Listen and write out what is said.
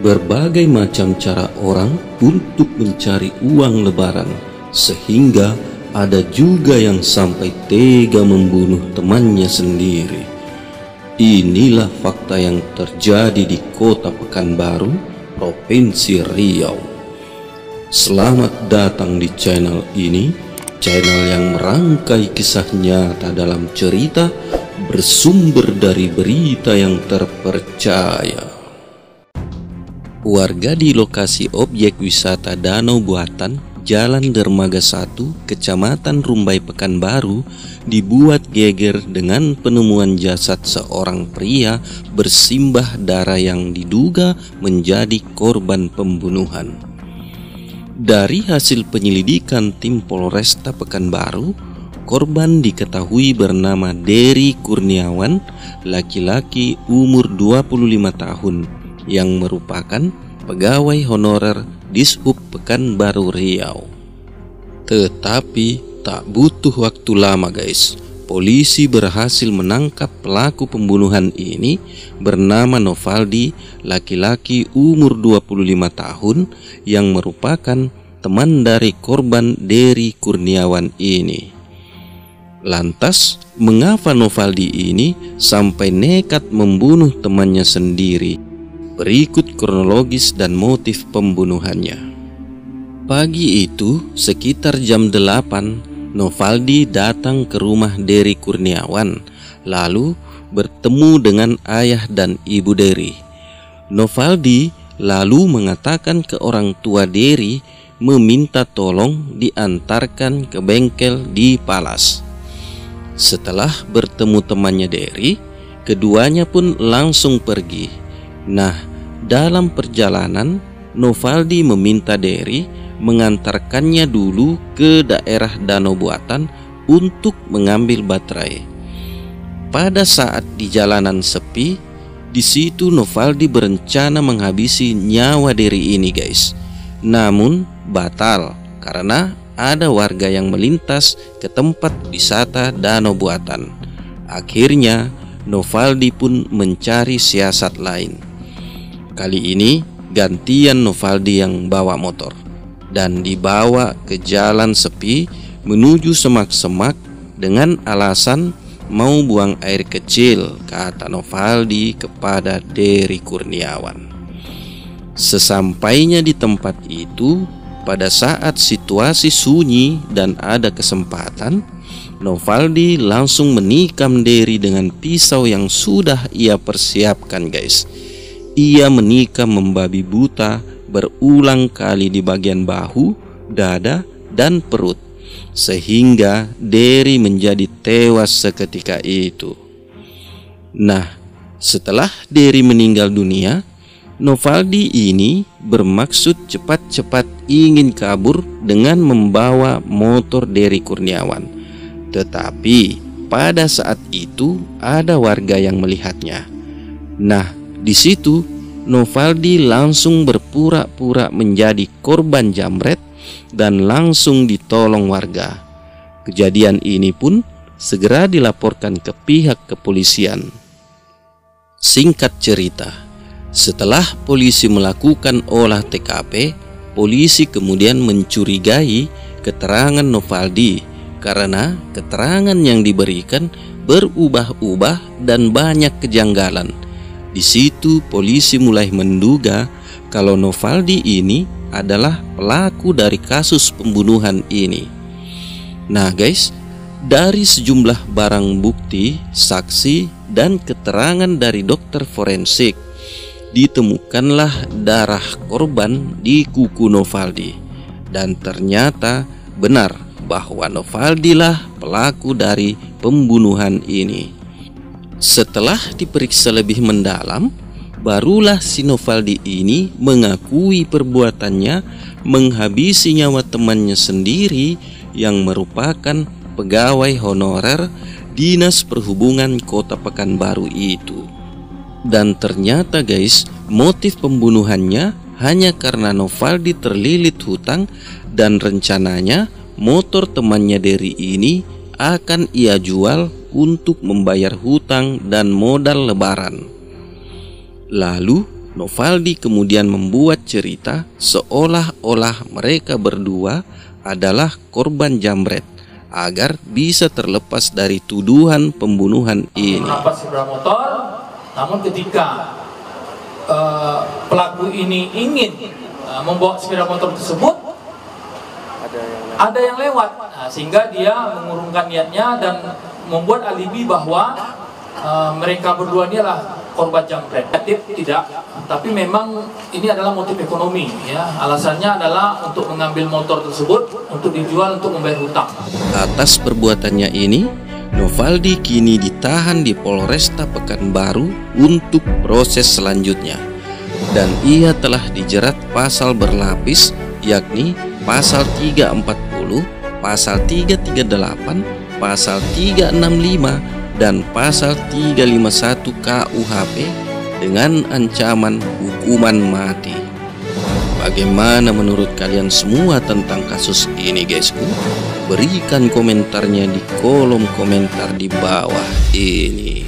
berbagai macam cara orang untuk mencari uang lebaran, sehingga ada juga yang sampai tega membunuh temannya sendiri. Inilah fakta yang terjadi di Kota Pekanbaru, Provinsi Riau. Selamat datang di channel ini, channel yang merangkai kisah nyata dalam cerita bersumber dari berita yang terpercaya. Warga di lokasi objek wisata Danau Buatan, Jalan Dermaga 1, Kecamatan Rumbai Pekanbaru, dibuat geger dengan penemuan jasad seorang pria bersimbah darah yang diduga menjadi korban pembunuhan. Dari hasil penyelidikan tim Polresta Pekanbaru, korban diketahui bernama Dery Kurniawan, laki-laki umur 25 tahun, yang merupakan pegawai honorer Dishub Pekanbaru Riau. Tetapi tak butuh waktu lama guys, polisi berhasil menangkap pelaku pembunuhan ini bernama Novaldi, laki-laki umur 25 tahun yang merupakan teman dari korban Dery Kurniawan ini. Lantas, mengapa Novaldi ini sampai nekat membunuh temannya sendiri? Berikut kronologis dan motif pembunuhannya. Pagi itu, sekitar jam 8, Novaldi datang ke rumah Dery Kurniawan, lalu bertemu dengan ayah dan ibu Dery. Novaldi lalu mengatakan ke orang tua Dery meminta tolong diantarkan ke bengkel di Palas. Setelah bertemu temannya Dery, keduanya pun langsung pergi. Nah, dalam perjalanan, Novaldi meminta Dery mengantarkannya dulu ke daerah Danau Buatan untuk mengambil baterai. Pada saat di jalanan sepi, di situ Novaldi berencana menghabisi nyawa Dery ini guys. Namun batal karena ada warga yang melintas ke tempat wisata Danau Buatan. Akhirnya Novaldi pun mencari siasat lain. Kali ini gantian Novaldi yang bawa motor dan dibawa ke jalan sepi menuju semak-semak dengan alasan mau buang air kecil, kata Novaldi kepada Dery Kurniawan. Sesampainya di tempat itu, pada saat situasi sunyi dan ada kesempatan, Novaldi langsung menikam Dery dengan pisau yang sudah ia persiapkan guys. Ia menikam membabi buta berulang kali di bagian bahu, dada, dan perut, sehingga Dery menjadi tewas seketika itu. Nah, setelah Dery meninggal dunia, Novaldi ini bermaksud cepat-cepat ingin kabur dengan membawa motor Dery Kurniawan. Tetapi pada saat itu ada warga yang melihatnya. Nah, di situ Novaldi langsung berpura-pura menjadi korban jamret dan langsung ditolong warga. Kejadian ini pun segera dilaporkan ke pihak kepolisian. Singkat cerita, setelah polisi melakukan olah TKP, polisi kemudian mencurigai keterangan Novaldi karena keterangan yang diberikan berubah-ubah dan banyak kejanggalan. Di situ polisi mulai menduga kalau Novaldi ini adalah pelaku dari kasus pembunuhan ini. Nah guys, dari sejumlah barang bukti, saksi, dan keterangan dari dokter forensik, ditemukanlah darah korban di kuku Novaldi. Dan ternyata benar bahwa Novaldi lah pelaku dari pembunuhan ini. Setelah diperiksa lebih mendalam, barulah si Novaldi ini mengakui perbuatannya menghabisi nyawa temannya sendiri yang merupakan pegawai honorer Dinas Perhubungan Kota Pekanbaru itu. Dan ternyata guys, motif pembunuhannya hanya karena Novaldi terlilit hutang dan rencananya motor temannya Dery ini akan ia jual untuk membayar hutang dan modal lebaran. Lalu Novaldi kemudian membuat cerita seolah-olah mereka berdua adalah korban jambret agar bisa terlepas dari tuduhan pembunuhan ini. Merampas sepeda motor, namun ketika pelaku ini ingin membawa sepeda motor tersebut, ada yang lewat, sehingga dia mengurungkan niatnya dan membuat alibi bahwa mereka berdua ini adalah korban jambret. Tidak, tapi memang ini adalah motif ekonomi, ya. Alasannya adalah untuk mengambil motor tersebut untuk dijual untuk membayar hutang. Atas perbuatannya ini, Novaldi kini ditahan di Polresta Pekanbaru untuk proses selanjutnya. Dan ia telah dijerat pasal berlapis, yakni pasal 340, pasal 338, pasal 365, dan pasal 351 KUHP dengan ancaman hukuman mati. Bagaimana menurut kalian semua tentang kasus ini, guysku? Berikan komentarnya di kolom komentar di bawah ini.